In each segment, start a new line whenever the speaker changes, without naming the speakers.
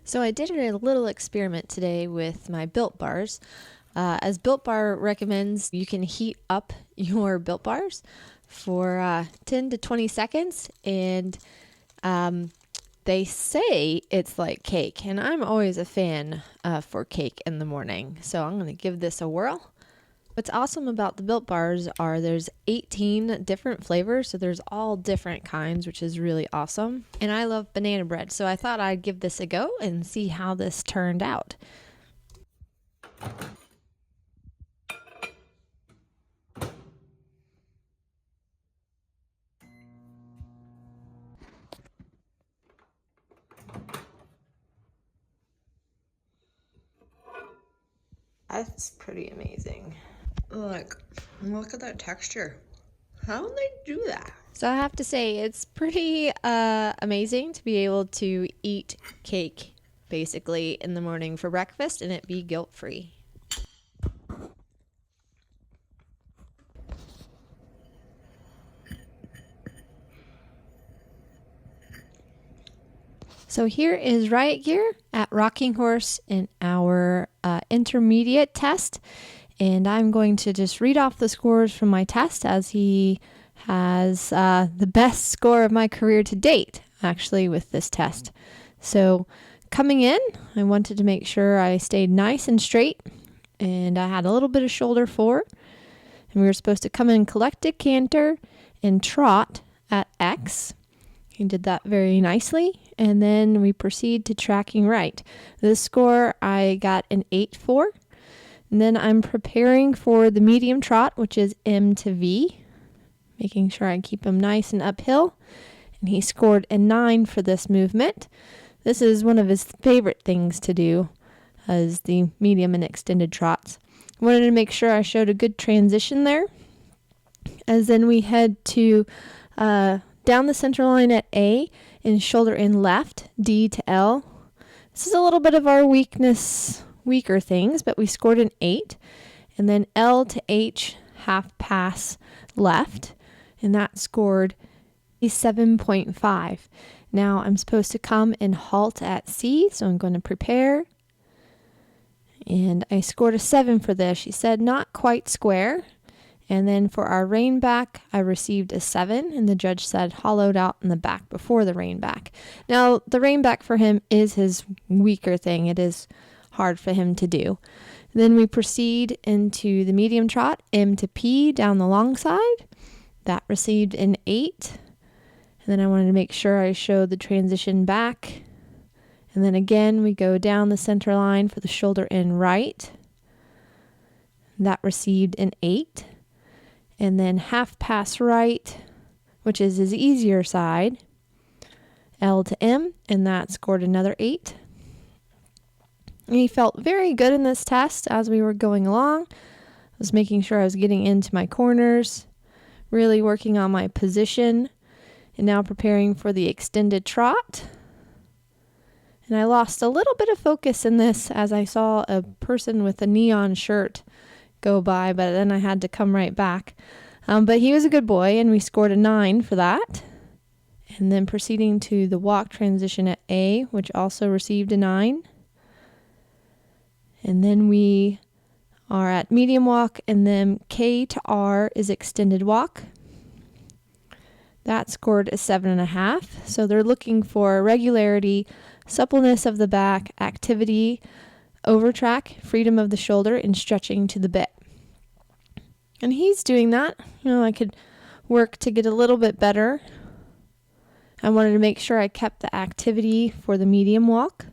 So I did a little experiment today with my Built Bars. As Built Bar recommends, you can heat up your Built Bars for 10 to 20 seconds, and they say it's like cake, and I'm always a fan for cake in the morning, so I'm going to give this a whirl. What's awesome about the Built Bars are there's 18 different flavors, so there's all different kinds, which is really awesome. And I love banana bread, so I thought I'd give this a go and see how this turned out. That's pretty amazing. Look at that texture. How did they do that? So I have to say, it's pretty amazing to be able to eat cake basically in the morning for breakfast and it be guilt-free. So here is Riot gear at Rocking Horse in our intermediate test. And I'm going to just read off the scores from my test, as he has the best score of my career to date, actually, with this test. So coming in, I wanted to make sure I stayed nice and straight, and I had a little bit of shoulder forward. And we were supposed to come in collected canter and trot at X. He did that very nicely. And then we proceed to tracking right. This score I got an 8 for. And then I'm preparing for the medium trot, which is M to V, making sure I keep him nice and uphill. And he scored a 9 for this movement. This is one of his favorite things to do, as the medium and extended trots. I wanted to make sure I showed a good transition there. As then we head to down the center line at A and shoulder in left, D to L. This is a little bit of our weaker things, but we scored an 8. And then L to H, half pass left, and that scored a 7.5. Now I'm supposed to come and halt at C, so I'm going to prepare. And I scored a 7 for this. She said not quite square. And then for our rein back, I received a 7, and the judge said hollowed out in the back before the rein back. Now, the rein back for him is his weaker thing. It is hard for him to do. Then we proceed into the medium trot, M to P down the long side. That received an 8. And then I wanted to make sure I showed the transition back. And then again, we go down the center line for the shoulder in right. That received an 8. And then half pass right, which is his easier side, L to M, and that scored another 8. And he felt very good in this test as we were going along. I was making sure I was getting into my corners, really working on my position, and now preparing for the extended trot. And I lost a little bit of focus in this as I saw a person with a neon shirt go by, but then I had to come right back. But he was a good boy, and we scored a 9 for that. And then proceeding to the walk transition at A, which also received a 9. And then we are at medium walk, and then K to R is extended walk. That scored a 7.5. So they're looking for regularity, suppleness of the back, activity, overtrack, freedom of the shoulder, and stretching to the bit. And he's doing that. I could work to get a little bit better. I wanted to make sure I kept the activity for the medium walk.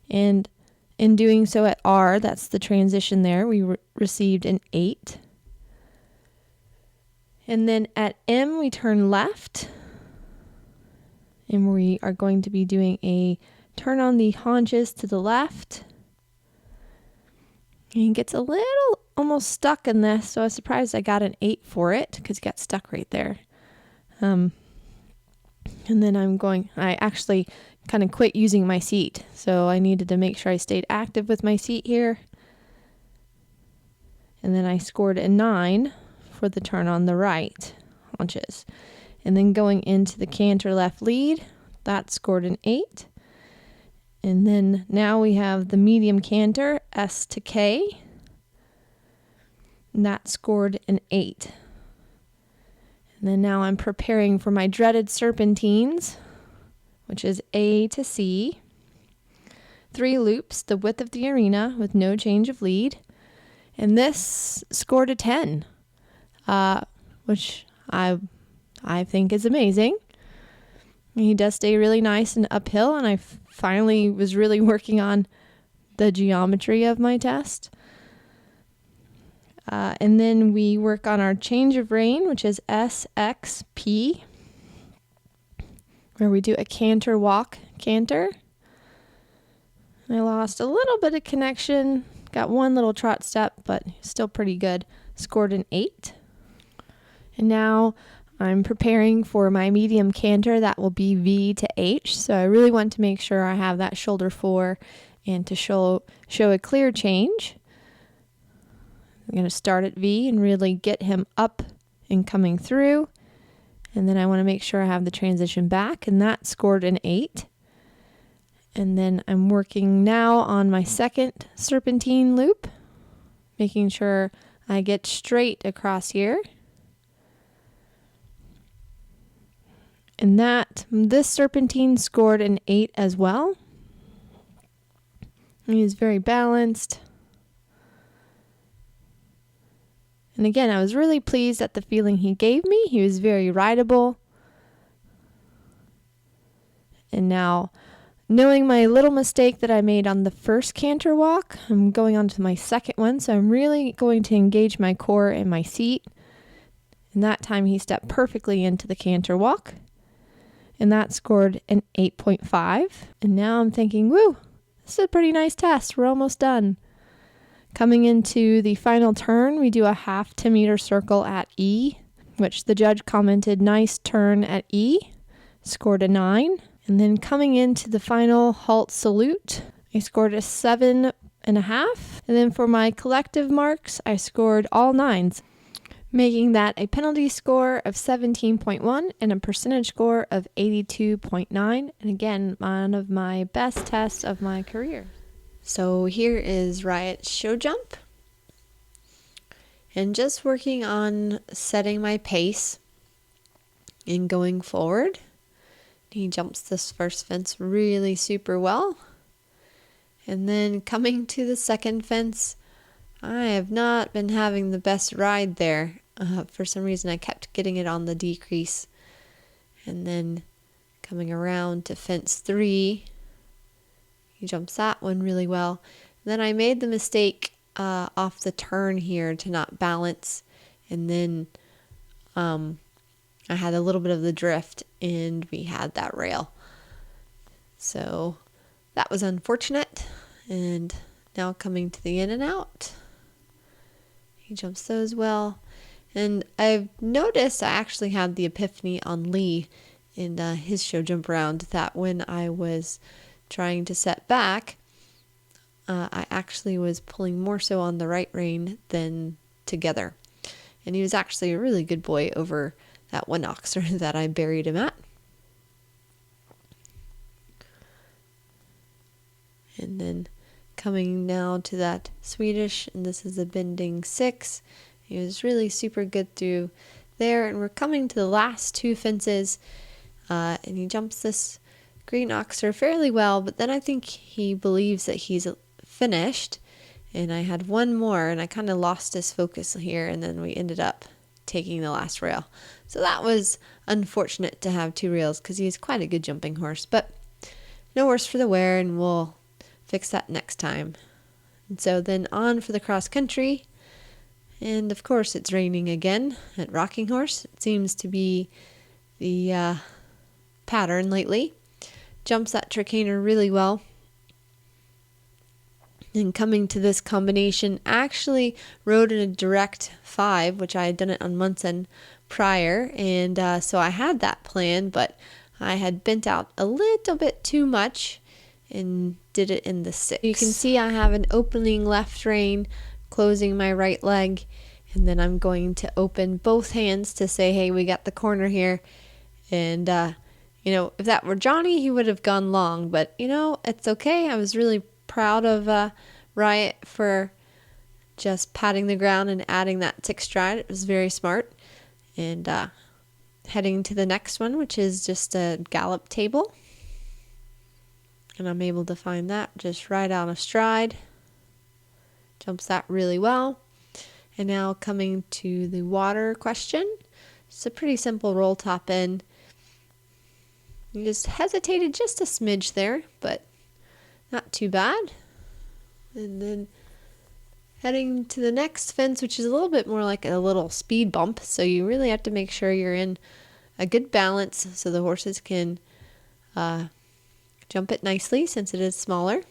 And in doing so at R, that's the transition there, we received an 8. And then at M, we turn left. And we are going to be doing a turn on the haunches to the left. And he gets a little almost stuck in this, so I was surprised I got an 8 for it because he got stuck right there. And then I actually kind of quit using my seat, so I needed to make sure I stayed active with my seat here. And then I scored a 9 for the turn on the right haunches. And then going into the canter left lead, that scored an 8. And then now we have the medium canter, S to K. And that scored an 8. And then now I'm preparing for my dreaded serpentines, which is A to C. 3 loops, the width of the arena with no change of lead. And this scored a 10, which I think is amazing. He does stay really nice and uphill, and I finally was really working on the geometry of my test. And then we work on our change of rein, which is SXP, where we do a canter walk canter. I lost a little bit of connection, got one little trot step, but still pretty good. Scored an 8. And now I'm preparing for my medium canter. That will be V to H. So I really want to make sure I have that shoulder 4 and to show a clear change. I'm going to start at V and really get him up and coming through. And then I want to make sure I have the transition back, and that scored an 8. And then I'm working now on my second serpentine loop, making sure I get straight across here. And this serpentine scored an 8 as well. He was very balanced. And again, I was really pleased at the feeling he gave me. He was very rideable. And now, knowing my little mistake that I made on the first canter walk, I'm going on to my second one. So I'm really going to engage my core and my seat. And that time he stepped perfectly into the canter walk. And that scored an 8.5. And now I'm thinking, woo, this is a pretty nice test. We're almost done. Coming into the final turn, we do a half 10-meter circle at E, which the judge commented, nice turn at E, scored a 9. And then coming into the final halt salute, I scored a 7.5. And then for my collective marks, I scored all 9s, making that a penalty score of 17.1 and a percentage score of 82.9. And again, one of my best tests of my career. So here is Riot's show jump. And just working on setting my pace and going forward. He jumps this first fence really super well. And then coming to the second fence, I have not been having the best ride there. For some reason, I kept getting it on the decrease. And then coming around to fence 3, he jumps that one really well. And then I made the mistake off the turn here to not balance. And then I had a little bit of the drift, and we had that rail. So that was unfortunate. And now coming to the in and out, he jumps those well. And I've noticed I actually had the epiphany on Lee in his show jump round that when I was trying to set back, I actually was pulling more so on the right rein than together. And he was actually a really good boy over that one oxer that I buried him at. And then coming now to that Swedish, and this is a bending 6. He was really super good through there, and we're coming to the last 2 fences, and he jumps this green oxer fairly well, but then I think he believes that he's finished, and I had one more, and I kind of lost his focus here, and then we ended up taking the last rail. So that was unfortunate to have 2 rails, because he's quite a good jumping horse, but no worse for the wear, and we'll fix that next time. And so then on for the cross country. And of course it's raining again at Rocking Horse. It seems to be the pattern lately. Jumps that tricaner really well. And coming to this combination, actually rode in a direct 5, which I had done it on Munson prior. And so I had that plan, but I had bent out a little bit too much and did it in the 6. You can see I have an opening left rein, closing my right leg, and then I'm going to open both hands to say, hey, we got the corner here. And if that were Johnny, he would have gone long, but it's okay. I was really proud of Riot for just patting the ground and adding that tick stride. It was very smart. And heading to the next one, which is just a gallop table. And I'm able to find that just right out of stride. Jumps that really well. And now coming to the water question. It's a pretty simple roll top in. You just hesitated just a smidge there, but not too bad. And then heading to the next fence, which is a little bit more like a little speed bump. So you really have to make sure you're in a good balance so the horses can jump it nicely since it is smaller.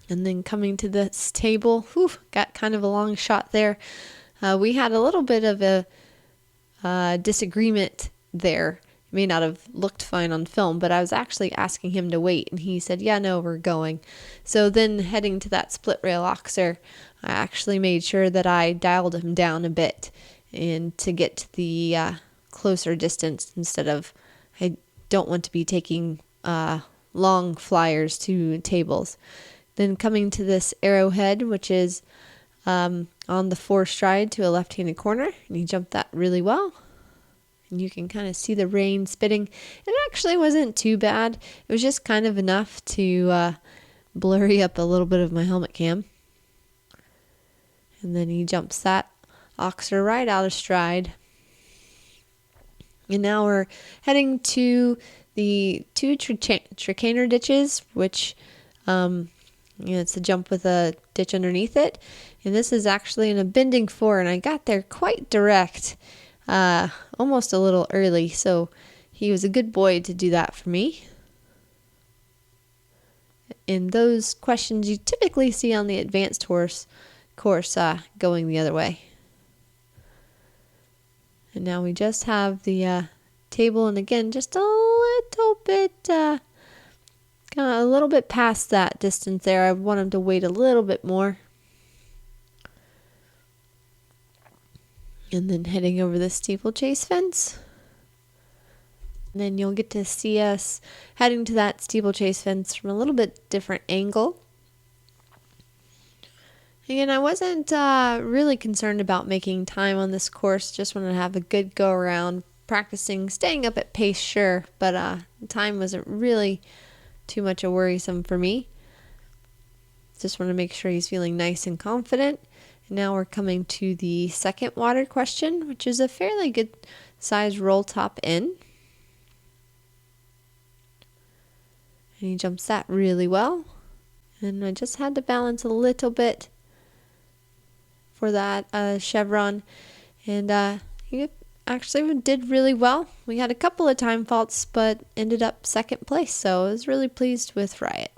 And then coming to this table, got kind of a long shot there. We had a little bit of a disagreement there. It may not have looked fine on film, but I was actually asking him to wait, and he said, yeah, no, we're going. So then heading to that split rail oxer, I actually made sure that I dialed him down a bit and to get to the closer distance instead of, I don't want to be taking long flyers to tables. Then coming to this arrowhead, which is on the 4 stride to a left-handed corner, and he jumped that really well. And you can kind of see the rain spitting. It actually wasn't too bad. It was just kind of enough to blurry up a little bit of my helmet cam. And then he jumps that oxer right out of stride. And now we're heading to the 2 tricaner ditches, which it's a jump with a ditch underneath it. And this is actually in a bending 4, and I got there quite direct. Almost a little early, so he was a good boy to do that for me. And those questions you typically see on the advanced horse course going the other way. And now we just have the table, and again, just a little bit, kind of a little bit past that distance there. I want him to wait a little bit more. And then heading over the steeplechase fence. And then you'll get to see us heading to that steeplechase fence from a little bit different angle. Again, I wasn't really concerned about making time on this course. Just wanted to have a good go around, practicing, staying up at pace, sure. But time wasn't really too much a worrisome for me. Just want to make sure he's feeling nice and confident. And now we're coming to the second water question, which is a fairly good size roll top in. And he jumps that really well. And I just had to balance a little bit for that chevron. And he actually did really well. We had a couple of time faults, but ended up second place. So I was really pleased with Riot.